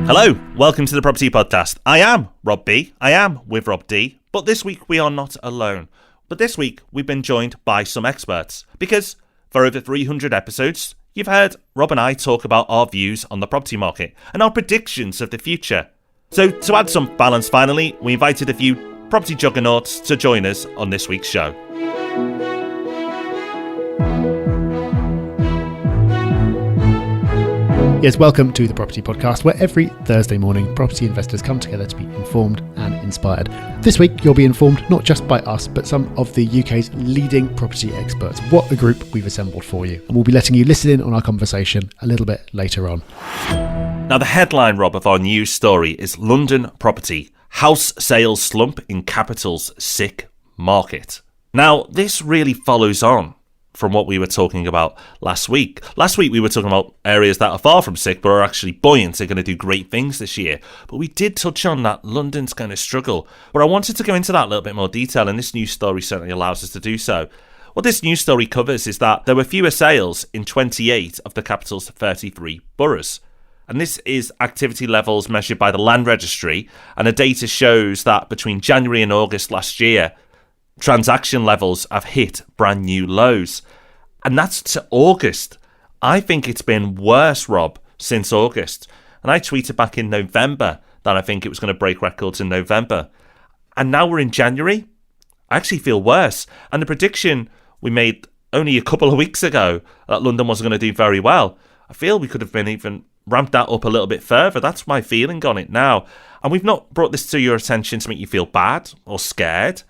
Hello, welcome to the Property Podcast. I am Rob B. I am with Rob D. But this week we are not alone. But this week we've been joined by some experts. Because for over 300 episodes, you've heard Rob and I talk about our views on the property market and our predictions of the future. So to add some balance finally, we invited a few property juggernauts to join us on this week's show. Yes, welcome to the Property Podcast, where every Thursday morning property investors come together to be informed and inspired. This week, you'll be informed not just by us, but some of the UK's leading property experts. What a group we've assembled for you. And we'll be letting you listen in on our conversation a little bit later on. Now, the headline, Rob, of our news story is London Property, House Sales Slump in Capital's Sick Market. Now, this really follows on from what we were talking about last week. Last week we were talking about areas that are far from sick but are actually buoyant. They're going to do great things this year. But we did touch on that London's going to struggle. But I wanted to go into that a little bit more detail, and this news story certainly allows us to do so. What this news story covers is that there were fewer sales in 28 of the capital's 33 boroughs. And this is activity levels measured by the Land Registry, and the data shows that between January and August last year, transaction levels have hit brand new lows. And that's to August. I think it's been worse, Rob, since August. And I tweeted back in November that I think it was going to break records in November. And now we're in January. I actually feel worse. And the prediction we made only a couple of weeks ago that London wasn't going to do very well, I feel we could have been even ramped that up a little bit further. That's my feeling on it now. And we've not brought this to your attention to make you feel bad or scared.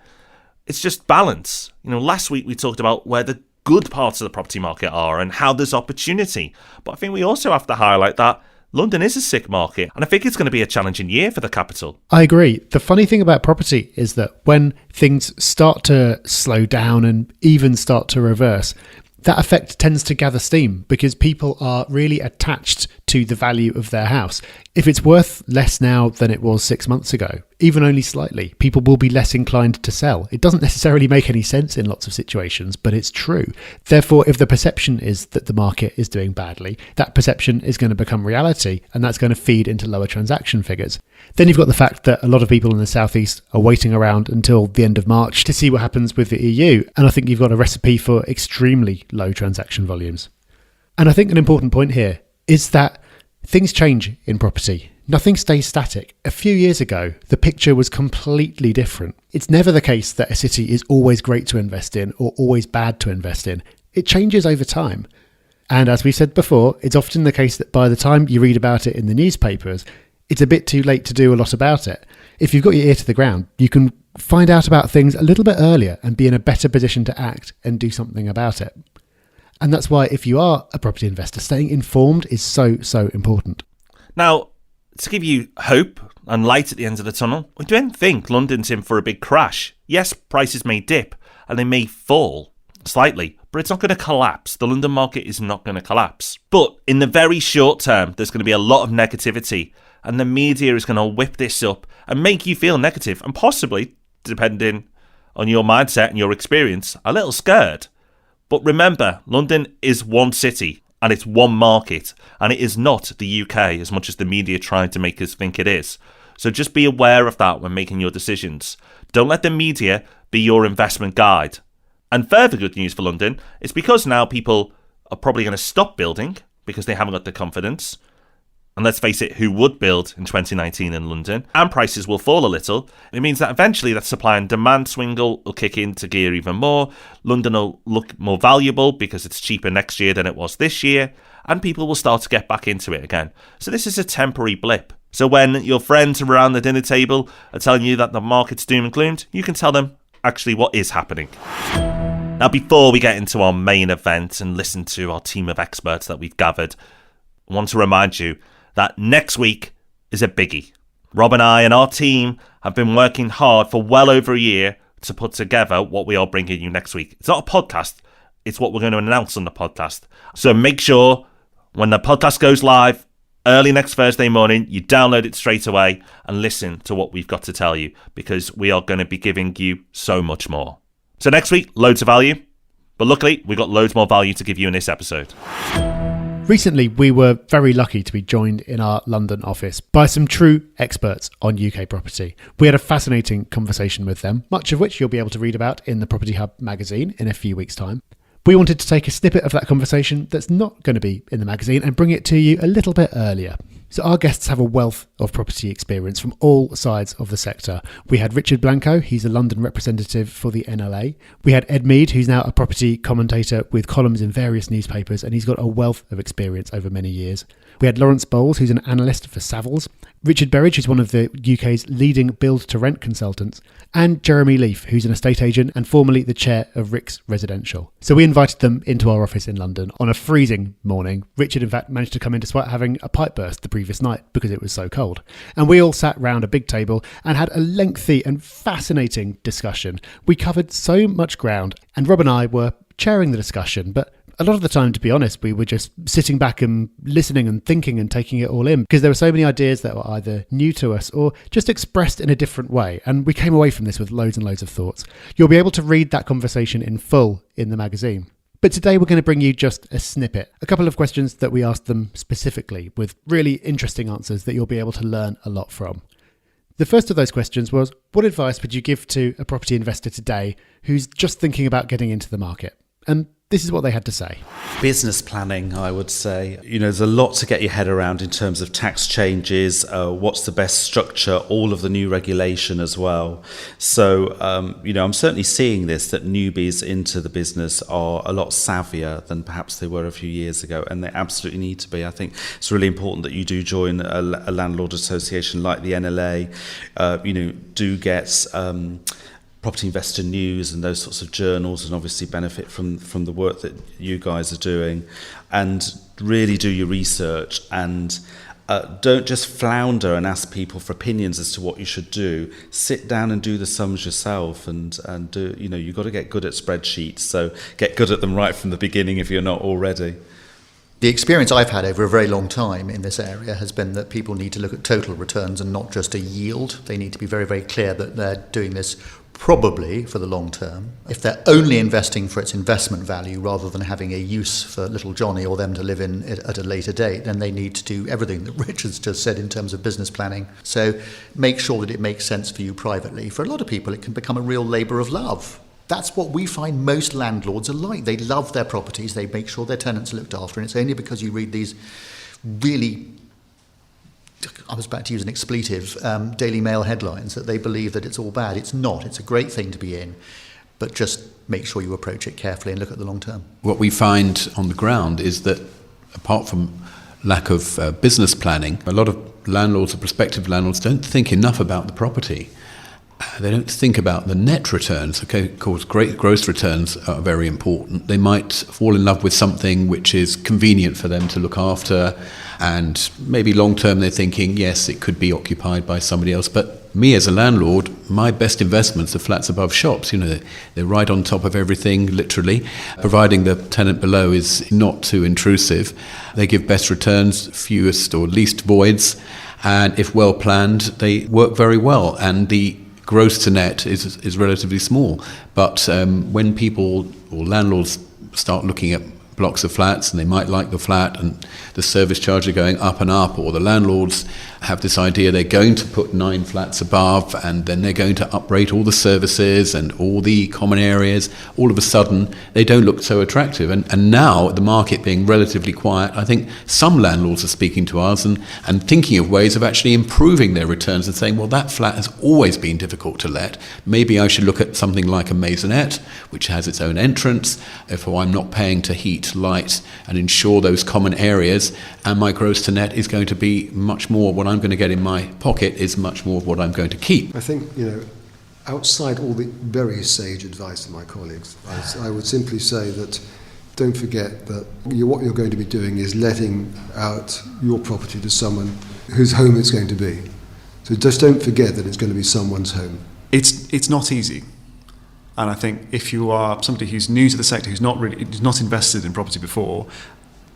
It's just balance. You know, last week we talked about where the good parts of the property market are and how there's opportunity. But I think we also have to highlight that London is a sick market, and I think it's going to be a challenging year for the capital. I agree. The funny thing about property is that when things start to slow down and even start to reverse, that effect tends to gather steam because people are really attached to the value of their house. If it's worth less now than it was 6 months ago, even only slightly, people will be less inclined to sell. It doesn't necessarily make any sense in lots of situations, but it's true. Therefore, if the perception is that the market is doing badly, that perception is going to become reality, and that's going to feed into lower transaction figures. Then you've got the fact that a lot of people in the southeast are waiting around until the end of March to see what happens with the EU, and I think you've got a recipe for extremely low transaction volumes. And I think an important point here is that things change in property. Nothing stays static. A few years ago, the picture was completely different. It's never the case that a city is always great to invest in or always bad to invest in. It changes over time. And as we said before, it's often the case that by the time you read about it in the newspapers, it's a bit too late to do a lot about it. If you've got your ear to the ground, you can find out about things a little bit earlier and be in a better position to act and do something about it. And that's why if you are a property investor, staying informed is so important. Now, to give you hope and light at the end of the tunnel, we don't think London's in for a big crash. Yes, prices may dip and they may fall slightly, but it's not going to collapse. The London market is not going to collapse. But in the very short term, there's going to be a lot of negativity, and the media is going to whip this up and make you feel negative and possibly, depending on your mindset and your experience, a little scared. But remember, London is one city and it's one market, and it is not the UK as much as the media try to make us think it is. So just be aware of that when making your decisions. Don't let the media be your investment guide. And further good news for London is because now people are probably going to stop building because they haven't got the confidence. And let's face it, who would build in 2019 in London? And prices will fall a little. It means that eventually that supply and demand swingle will kick into gear even more. London will look more valuable because it's cheaper next year than it was this year. And people will start to get back into it again. So this is a temporary blip. So when your friends around the dinner table are telling you that the market's doom and gloomed, you can tell them actually what is happening. Now, before we get into our main event and listen to our team of experts that we've gathered, I want to remind you that next week is a biggie. Rob and I and our team have been working hard for well over a year to put together what we are bringing you next week. It's not a podcast, it's what we're going to announce on the podcast. So make sure when the podcast goes live early next Thursday morning, you download it straight away and listen to what we've got to tell you, because we are going to be giving you so much more. So next week, loads of value, but luckily we've got loads more value to give you in this episode. Recently, we were very lucky to be joined in our London office by some true experts on UK property. We had a fascinating conversation with them, much of which you'll be able to read about in the Property Hub magazine in a few weeks' time. We wanted to take a snippet of that conversation that's not going to be in the magazine and bring it to you a little bit earlier. So our guests have a wealth of property experience from all sides of the sector. We had Richard Blanco, he's a London representative for the NLA. We had Ed Meade, who's now a property commentator with columns in various newspapers, and he's got a wealth of experience over many years. We had Lawrence Bowles, who's an analyst for Savills. Richard Beridge, who's one of the UK's leading build-to-rent consultants. And Jeremy Leaf, who's an estate agent and formerly the chair of Savills Residential. So we invited them into our office in London on a freezing morning. Richard, in fact, managed to come in despite having a pipe burst the previous night because it was so cold. And we all sat round a big table and had a lengthy and fascinating discussion. We covered so much ground, and Rob and I were chairing the discussion, but a lot of the time, to be honest, we were just sitting back and listening and thinking and taking it all in because there were so many ideas that were either new to us or just expressed in a different way. And we came away from this with loads and loads of thoughts. You'll be able to read that conversation in full in the magazine. But today we're going to bring you just a snippet, a couple of questions that we asked them specifically with really interesting answers that you'll be able to learn a lot from. The first of those questions was, what advice would you give to a property investor today who's just thinking about getting into the market? And this is what they had to say. Business planning, I would say. There's a lot to get your head around in terms of tax changes, what's the best structure, all of the new regulation as well. So, I'm certainly seeing this, that newbies into the business are a lot savvier than perhaps they were a few years ago, and they absolutely need to be. I think it's really important that you do join a landlord association like the NLA, do get Property Investor News and those sorts of journals, and obviously benefit from the work that you guys are doing, and really do your research, and don't just flounder and ask people for opinions as to what you should do. Sit down and do the sums yourself, and do, you've got to get good at spreadsheets, so get good at them right from the beginning if you're not already. The experience I've had over a very long time in this area has been that people need to look at total returns and not just a yield. They need to be very, very clear that they're doing this probably for the long term. If they're only investing for its investment value rather than having a use for little Johnny or them to live in at a later date, then they need to do everything that Richard's just said in terms of business planning. So make sure that it makes sense for you privately. For a lot of people, it can become a real labour of love. That's what we find most landlords are like. They love their properties. They make sure their tenants are looked after. And it's only because you read these really, I was about to use an expletive, Daily Mail headlines that they believe that it's all bad. It's not. It's a great thing to be in. But just make sure you approach it carefully and look at the long term. What we find on the ground is that apart from lack of business planning, a lot of landlords or prospective landlords don't think enough about the property. They don't think about the net returns. Okay, of course, great gross returns are very important. They might fall in love with something which is convenient for them to look after, and maybe long term they're thinking, yes, it could be occupied by somebody else. But me as a landlord, my best investments are flats above shops. They're right on top of everything, literally, providing the tenant below is not too intrusive. They give best returns, fewest or least voids, and if well planned, they work very well. And the gross to net is relatively small, but when people or landlords start looking at blocks of flats and they might like the flat and the service charge are going up and up, or the landlords have this idea they're going to put 9 flats above and then they're going to uprate all the services and all the common areas, all of a sudden they don't look so attractive. And now, the market being relatively quiet, I think some landlords are speaking to us and thinking of ways of actually improving their returns and saying, well, that flat has always been difficult to let. Maybe I should look at something like a maisonette, which has its own entrance, if I'm not paying to heat, light and ensure those common areas, and my gross to net is going to be much more, what I'm going to get in my pocket is much more of what I'm going to keep. I think, outside all the very sage advice of my colleagues, I would simply say that don't forget that what you're going to be doing is letting out your property to someone whose home it's going to be. So just don't forget that it's going to be someone's home. It's not easy. And I think if you are somebody who's new to the sector, who's not invested in property before,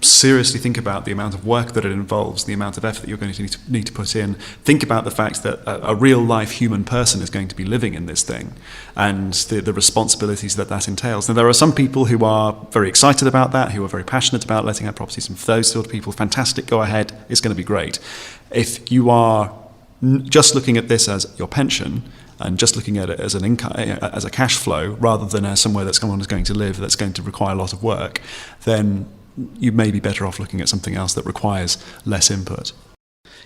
seriously think about the amount of work that it involves, the amount of effort that you're going to need to put in. Think about the fact that a real-life human person is going to be living in this thing and the responsibilities that entails. Now, there are some people who are very excited about that, who are very passionate about letting out properties, and for those sort of people, fantastic, go ahead, it's going to be great. If you are just looking at this as your pension and just looking at it as an income, as a cash flow, rather than as somewhere that someone is going to live, that's going to require a lot of work, then you may be better off looking at something else that requires less input.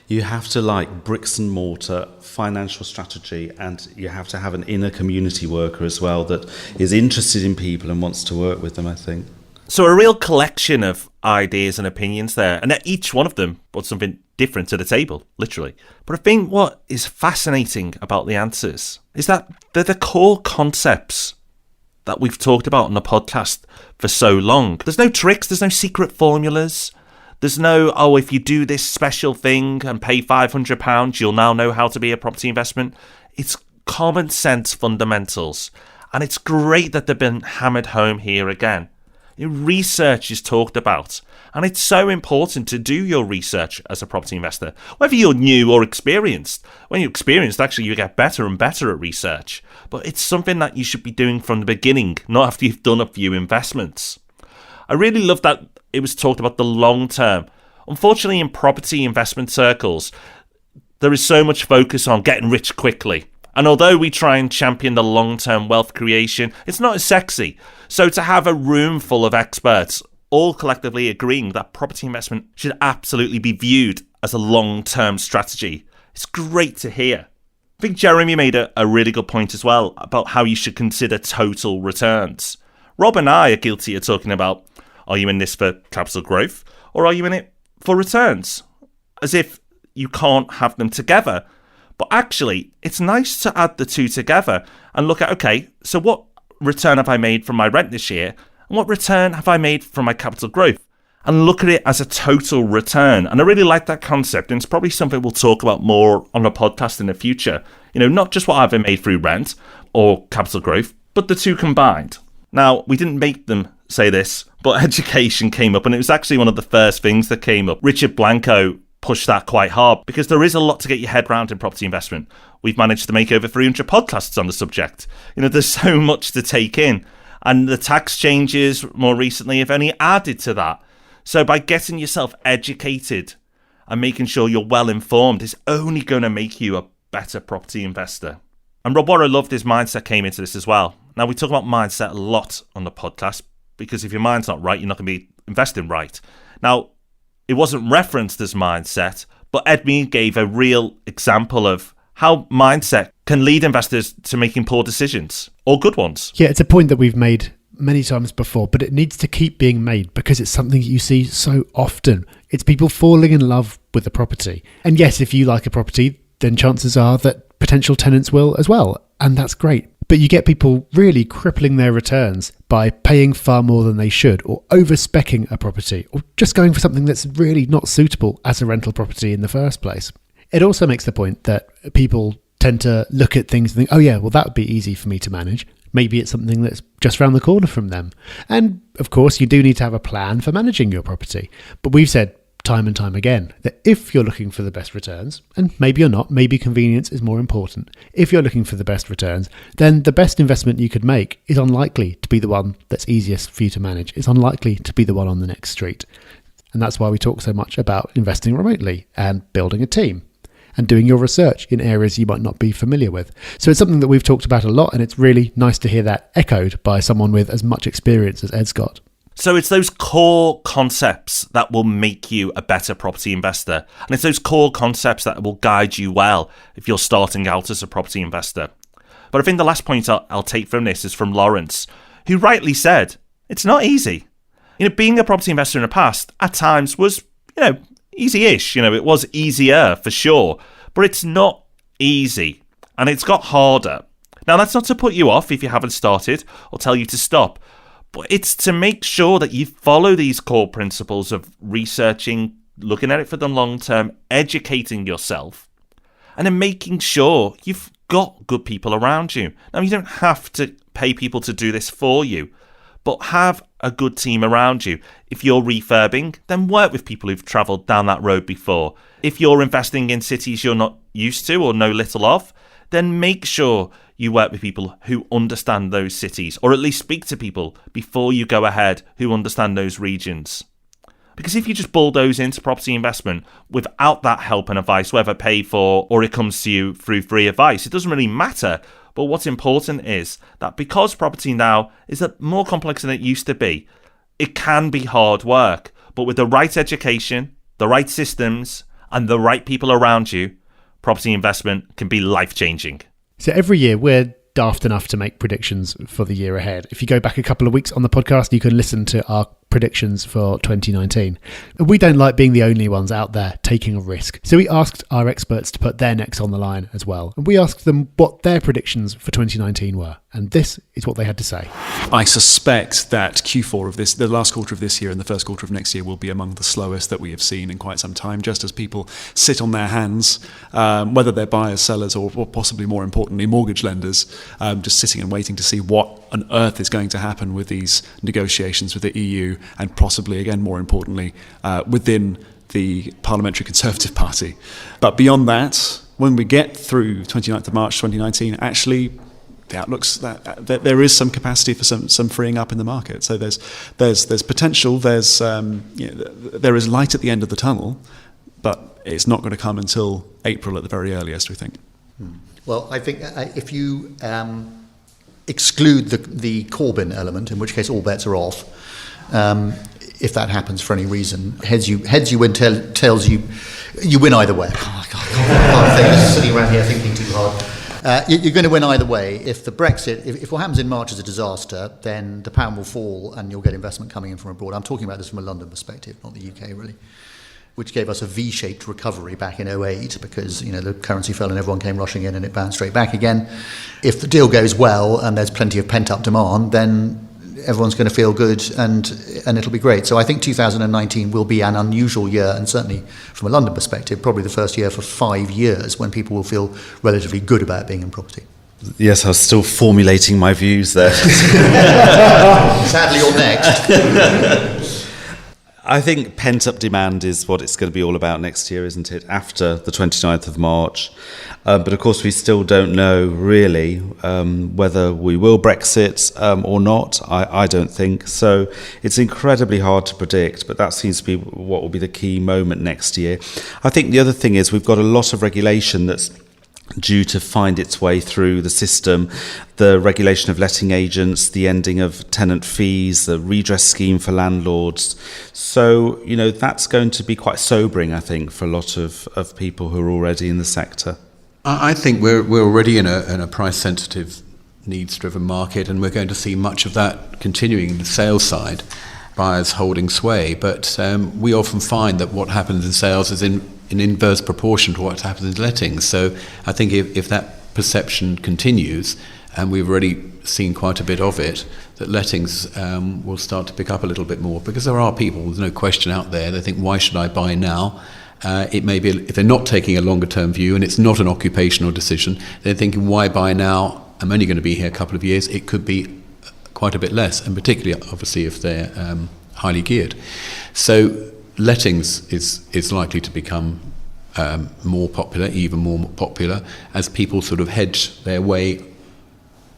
You have to like bricks and mortar, financial strategy, and you have to have an inner community worker as well that is interested in people and wants to work with them, I think. So a real collection of ideas and opinions there, and each one of them brought something different to the table, literally. But I think what is fascinating about the answers is that they're the core concepts that we've talked about on the podcast for so long. There's no tricks, there's no secret formulas. There's no, if you do this special thing and pay £500, you'll now know how to be a property investment. It's common sense fundamentals. And it's great that they've been hammered home here again. Research is talked about. And it's so important to do your research as a property investor, whether you're new or experienced. When you're experienced, actually, you get better and better at research. But it's something that you should be doing from the beginning, not after you've done a few investments. I really love that it was talked about the long term. Unfortunately, in property investment circles, there is so much focus on getting rich quickly. And although we try and champion the long-term wealth creation, it's not as sexy. So to have a room full of experts all collectively agreeing that property investment should absolutely be viewed as a long-term strategy, it's great to hear. I think Jeremy made a really good point as well about how you should consider total returns. Rob and I are guilty of talking about, are you in this for capital growth or are you in it for returns? As if you can't have them together. But actually, it's nice to add the two together and look at, okay, so what return have I made from my rent this year? And what return have I made from my capital growth? And look at it as a total return. And I really like that concept. And it's probably something we'll talk about more on the podcast in the future. Not just what I've made through rent or capital growth, but the two combined. Now, we didn't make them say this, but education came up. And it was actually one of the first things that came up. Richard Blanco pushed that quite hard because there is a lot to get your head around in property investment. We've managed to make over 300 podcasts on the subject. There's so much to take in. And the tax changes more recently have only added to that. So by getting yourself educated and making sure you're well informed is only going to make you a better property investor. And Rob, what I loved, his mindset came into this as well. Now, we talk about mindset a lot on the podcast because if your mind's not right, you're not going to be investing right. Now, it wasn't referenced as mindset, but Ed Meade gave a real example of how mindset can lead investors to making poor decisions or good ones. Yeah, it's a point that we've made many times before, but it needs to keep being made because it's something you see so often. It's people falling in love with a property. And yes, if you like a property, then chances are that potential tenants will as well. And that's great. But you get people really crippling their returns by paying far more than they should, or over-speccing a property, or just going for something that's really not suitable as a rental property in the first place. It also makes the point that people tend to look at things and think, oh yeah, well that would be easy for me to manage. Maybe it's something that's just around the corner from them. And of course, you do need to have a plan for managing your property. But we've said time and time again that if you're looking for the best returns, and maybe you're not, maybe convenience is more important. If you're looking for the best returns, then the best investment you could make is unlikely to be the one that's easiest for you to manage. It's unlikely to be the one on the next street. And that's why we talk so much about investing remotely and building a team and doing your research in areas you might not be familiar with. So it's something that we've talked about a lot, and it's really nice to hear that echoed by someone with as much experience as Ed's got. So it's those core concepts that will make you a better property investor. And it's those core concepts that will guide you well if you're starting out as a property investor. But I think the last point I'll take from this is from Lawrence, who rightly said, it's not easy. Being a property investor in the past at times was, easy-ish. It was easier for sure, but it's not easy and it's got harder. Now, that's not to put you off if you haven't started or tell you to stop. But it's to make sure that you follow these core principles of researching, looking at it for the long term, educating yourself, and then making sure you've got good people around you. Now, you don't have to pay people to do this for you, but have a good team around you. If you're refurbing, then work with people who've travelled down that road before. If you're investing in cities you're not used to or know little of, then make sure you work with people who understand those cities, or at least speak to people before you go ahead who understand those regions. Because if you just bulldoze into property investment without that help and advice, whether paid for or it comes to you through free advice, it doesn't really matter. But what's important is that because property now is more complex than it used to be, it can be hard work. But with the right education, the right systems, and the right people around you, property investment can be life-changing. So every year we're daft enough to make predictions for the year ahead. If you go back a couple of weeks on the podcast, you can listen to our predictions for 2019. We don't like being the only ones out there taking a risk. So we asked our experts to put their necks on the line as well. And we asked them what their predictions for 2019 were. And this is what they had to say. I suspect that Q4 of this, the last quarter of this year and the first quarter of next year, will be among the slowest that we have seen in quite some time, just as people sit on their hands, whether they're buyers, sellers, or possibly more importantly, mortgage lenders, just sitting and waiting to see what on earth is going to happen with these negotiations with the EU and possibly, again, more importantly, within the Parliamentary Conservative Party. But beyond that, when we get through 29th of March 2019, actually the outlook's that there is some capacity for some freeing up in the market. So there's potential. There is light at the end of the tunnel, but it's not going to come until April at the very earliest, we think. Well, I think if you exclude the Corbyn element, in which case all bets are off, if that happens for any reason, heads you win, tails you win either way. Oh, God, I can't think. Sitting around here thinking too hard. You're going to win either way. If the Brexit, if what happens in March is a disaster, then the pound will fall and you'll get investment coming in from abroad. I'm talking about this from a London perspective, not the UK really, which gave us a V-shaped recovery back in 2008 because the currency fell and everyone came rushing in and it bounced straight back again. If the deal goes well and there's plenty of pent-up demand, then everyone's going to feel good and it'll be great. So I think 2019 will be an unusual year, and certainly from a London perspective, probably the first year for 5 years when people will feel relatively good about being in property. Yes, I was still formulating my views there. Sadly, you're next. I think pent-up demand is what it's going to be all about next year, isn't it, after the 29th of March. But of course, we still don't know really whether we will Brexit or not. I don't think. So it's incredibly hard to predict, but that seems to be what will be the key moment next year. I think the other thing is we've got a lot of regulation that's due to find its way through the system, the regulation of letting agents, the ending of tenant fees, the redress scheme for landlords. So, that's going to be quite sobering, I think, for a lot of people who are already in the sector. I think we're already in a price-sensitive, needs-driven market, and we're going to see much of that continuing in the sales side, buyers holding sway. But we often find that what happens in sales is in inverse proportion to what happens in lettings. So I think if that perception continues, and we've already seen quite a bit of it, that lettings will start to pick up a little bit more, because there are people, there's no question out there, they think, why should I buy now? It may be, if they're not taking a longer term view and it's not an occupational decision, they're thinking, why buy now? I'm only going to be here a couple of years. It could be quite a bit less, and particularly obviously if they're highly geared. So lettings is likely to become more popular, even more popular, as people sort of hedge their way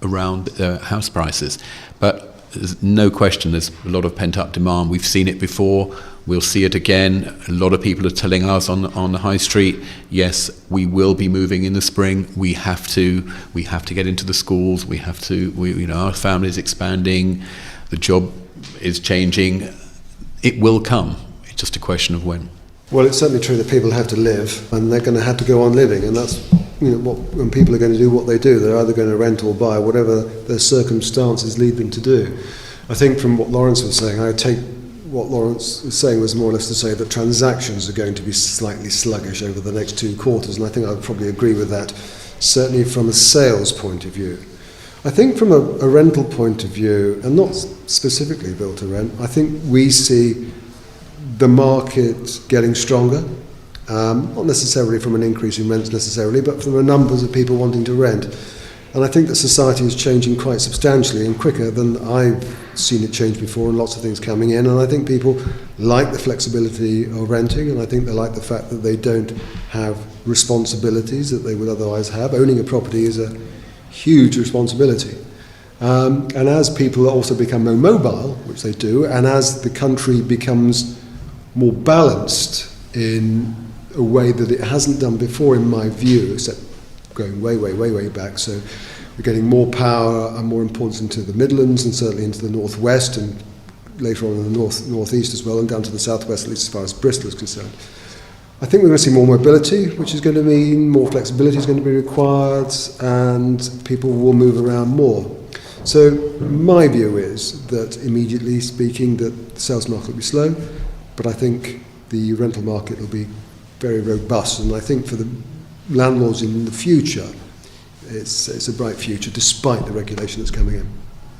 around house prices. But there's no question there's a lot of pent-up demand. We've seen it before. We'll see it again. A lot of people are telling us on the high street, yes, we will be moving in the spring. We have to get into the schools. Our family is expanding. The job is changing. It will come. It's just a question of when. Well, it's certainly true that people have to live, and they're going to have to go on living, and that's when people are going to do what they do. They're either going to rent or buy, whatever their circumstances lead them to do. I think from what Lawrence was saying, I take what Lawrence was saying was more or less to say that transactions are going to be slightly sluggish over the next 2 quarters, and I think I would probably agree with that, certainly from a sales point of view. I think from a rental point of view, and not specifically built to rent, I think we see the market getting stronger, not necessarily from an increase in rents necessarily, but from the numbers of people wanting to rent. And I think that society is changing quite substantially and quicker than I've seen it change before, and lots of things coming in. And I think people like the flexibility of renting, and I think they like the fact that they don't have responsibilities that they would otherwise have. Owning a property is a huge responsibility. And as people also become more mobile, which they do, and as the country becomes more balanced in a way that it hasn't done before, in my view, except going way back. So we're getting more power and more importance into the Midlands and certainly into the northwest and later on in the northeast as well, and down to the southwest, at least as far as Bristol is concerned. I think we're going to see more mobility, which is going to mean more flexibility is going to be required, and people will move around more. So my view is that, immediately speaking, that the sales market will be slow, but I think the rental market will be very robust, and I think for the landlords in the future, it's a bright future despite the regulation that's coming in.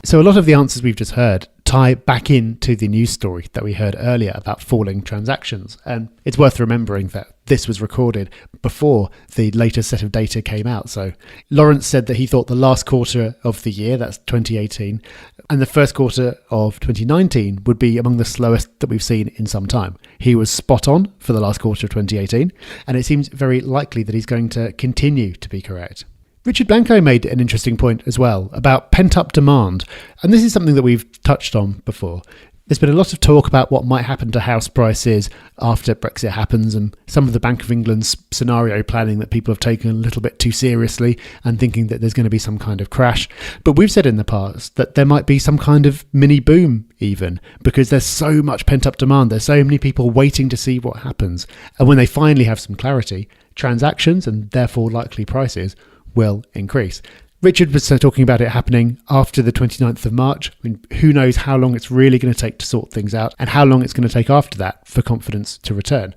So a lot of the answers we've just heard tie back into the news story that we heard earlier about falling transactions. And it's worth remembering that this was recorded before the latest set of data came out. So Lawrence said that he thought the last quarter of the year, that's 2018, and the first quarter of 2019 would be among the slowest that we've seen in some time. He was spot on for the last quarter of 2018, and it seems very likely that he's going to continue to be correct. Richard Blanco made an interesting point as well about pent-up demand, and this is something that we've touched on before. There's been a lot of talk about what might happen to house prices after Brexit happens, and some of the Bank of England's scenario planning that people have taken a little bit too seriously and thinking that there's going to be some kind of crash. But we've said in the past that there might be some kind of mini boom even, because there's so much pent-up demand. There's so many people waiting to see what happens. And when they finally have some clarity, transactions and therefore likely prices will increase. Richard was talking about it happening after the 29th of March. I mean, who knows how long it's really going to take to sort things out and how long it's going to take after that for confidence to return.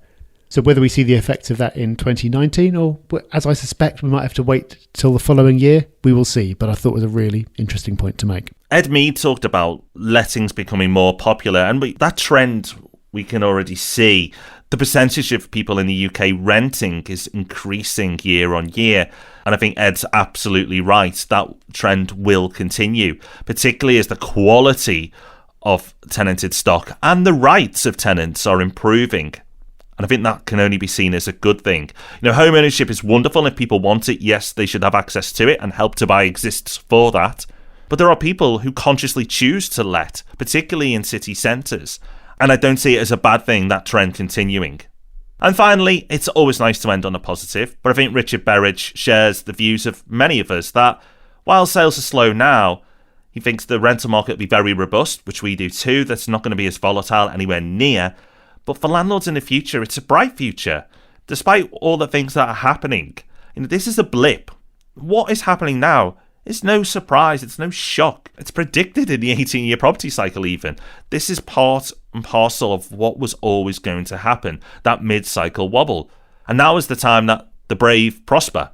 So whether we see the effects of that in 2019 or, as I suspect, we might have to wait till the following year, we will see. But I thought it was a really interesting point to make. Ed Meade talked about lettings becoming more popular, and that trend we can already see. The percentage of people in the UK renting is increasing year on year. And I think Ed's absolutely right. That trend will continue, particularly as the quality of tenanted stock and the rights of tenants are improving. And I think that can only be seen as a good thing. You know, home ownership is wonderful. If people want it, yes, they should have access to it, and Help to Buy exists for that. But there are people who consciously choose to let, particularly in city centres. And I don't see it as a bad thing, that trend continuing. And finally, it's always nice to end on a positive, but I think Richard Beridge shares the views of many of us that while sales are slow now, he thinks the rental market will be very robust, which we do too. That's not going to be as volatile anywhere near. But for landlords in the future, it's a bright future. Despite all the things that are happening, this is a blip. What is happening now? It's no surprise, it's no shock. It's predicted in the 18-year property cycle even. This is part and parcel of what was always going to happen, that mid-cycle wobble. And now is the time that the brave prosper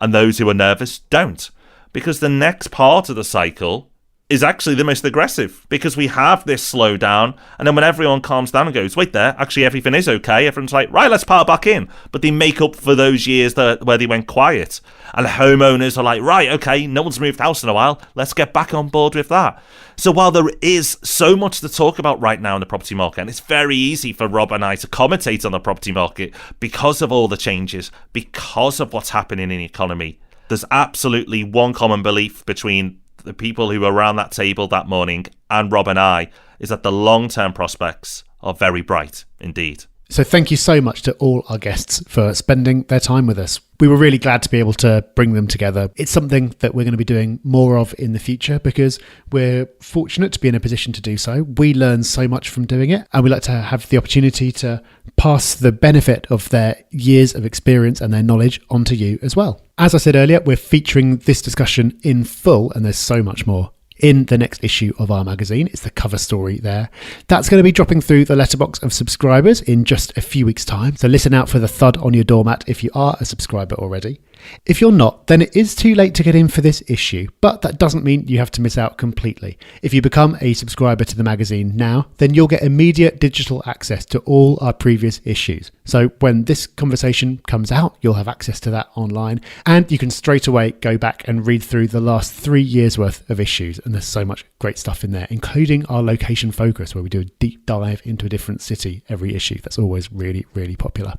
and those who are nervous don't. Because the next part of the cycle is actually the most aggressive, because we have this slowdown, and then when everyone calms down and goes, wait there, actually everything is okay, everyone's like, right, let's power back in. But they make up for those years where they went quiet. And homeowners are like, right, okay, no one's moved house in a while, let's get back on board with that. So while there is so much to talk about right now in the property market, and it's very easy for Rob and I to commentate on the property market because of all the changes, because of what's happening in the economy, there's absolutely one common belief between the people who were around that table that morning and Rob and I, is that the long-term prospects are very bright indeed. So thank you so much to all our guests for spending their time with us. We were really glad to be able to bring them together. It's something that we're going to be doing more of in the future because we're fortunate to be in a position to do so. We learn so much from doing it, and we like to have the opportunity to pass the benefit of their years of experience and their knowledge onto you as well. As I said earlier, we're featuring this discussion in full, and there's so much more in the next issue of our magazine. It's the cover story there. That's going to be dropping through the letterbox of subscribers in just a few weeks' time. So listen out for the thud on your doormat if you are a subscriber already. If you're not, then it is too late to get in for this issue, but that doesn't mean you have to miss out completely. If you become a subscriber to the magazine now, then you'll get immediate digital access to all our previous issues. So when this conversation comes out, you'll have access to that online, and you can straight away go back and read through the last 3 years worth of issues. And there's so much great stuff in there, including our location focus, where we do a deep dive into a different city every issue. That's always really, really popular.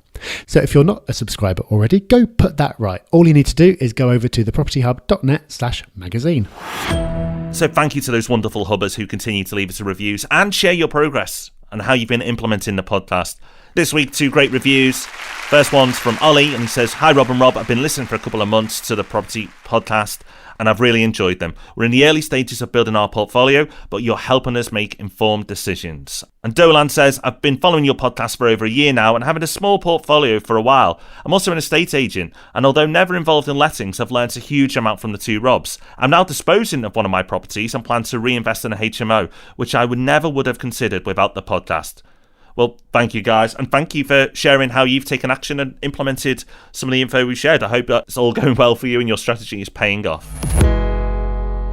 So if you're not a subscriber already, go put that right. All you need to do is go over to thepropertyhub.net/magazine. So thank you to those wonderful hubbers who continue to leave us reviews and share your progress and how you've been implementing the podcast. This week, 2 great reviews. First one's from Ollie, and he says, "Hi Rob and Rob, I've been listening for a couple of months to the property podcast and I've really enjoyed them. We're in the early stages of building our portfolio, but you're helping us make informed decisions." And Dolan says, "I've been following your podcast for over a year now and having a small portfolio for a while. I'm also an estate agent, and although never involved in lettings, I've learnt a huge amount from the 2 Robs. I'm now disposing of one of my properties and plan to reinvest in a HMO, which I never would have considered without the podcast." Well, thank you guys, and thank you for sharing how you've taken action and implemented some of the info we shared. I hope that's all going well for you and your strategy is paying off.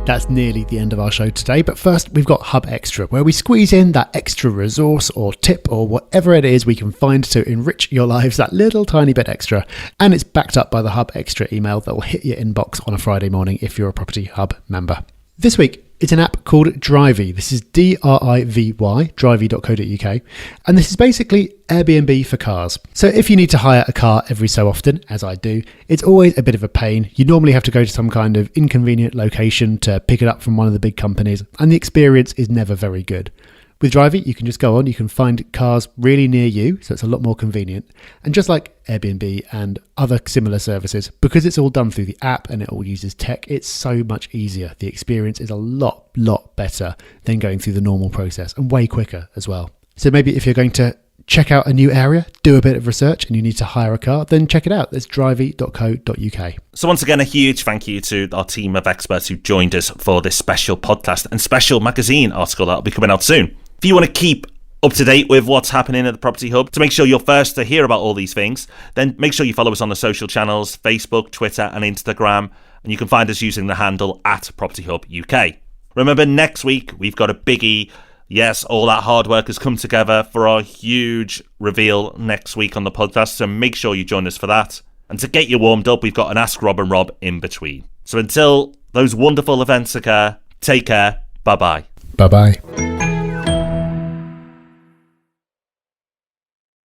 That's nearly the end of our show today, but first we've got Hub Extra, where we squeeze in that extra resource or tip or whatever it is we can find to enrich your lives that little tiny bit extra, and it's backed up by the Hub Extra email that will hit your inbox on a Friday morning if you're a Property Hub member. This week, it's an app called Drivey. This is Drivy, drivey.co.uk. And this is basically Airbnb for cars. So if you need to hire a car every so often, as I do, it's always a bit of a pain. You normally have to go to some kind of inconvenient location to pick it up from one of the big companies, and the experience is never very good. With Drivey, you can just go on, you can find cars really near you, so it's a lot more convenient. And just like Airbnb and other similar services, because it's all done through the app and it all uses tech, it's so much easier. The experience is a lot better than going through the normal process, and way quicker as well. So maybe if you're going to check out a new area, do a bit of research, and you need to hire a car, then check it out. It's drivey.co.uk. So once again, a huge thank you to our team of experts who joined us for this special podcast and special magazine article that will be coming out soon. If you want to keep up to date with what's happening at the Property Hub, to make sure you're first to hear about all these things, then make sure you follow us on the social channels, Facebook, Twitter and Instagram, and you can find us using the handle @PropertyHubUK. Remember, next week we've got a biggie. Yes, all that hard work has come together for our huge reveal next week on the podcast, so make sure you join us for that. And to get you warmed up, we've got an Ask Rob and Rob in between. So until those wonderful events occur, take care, bye-bye. Bye-bye.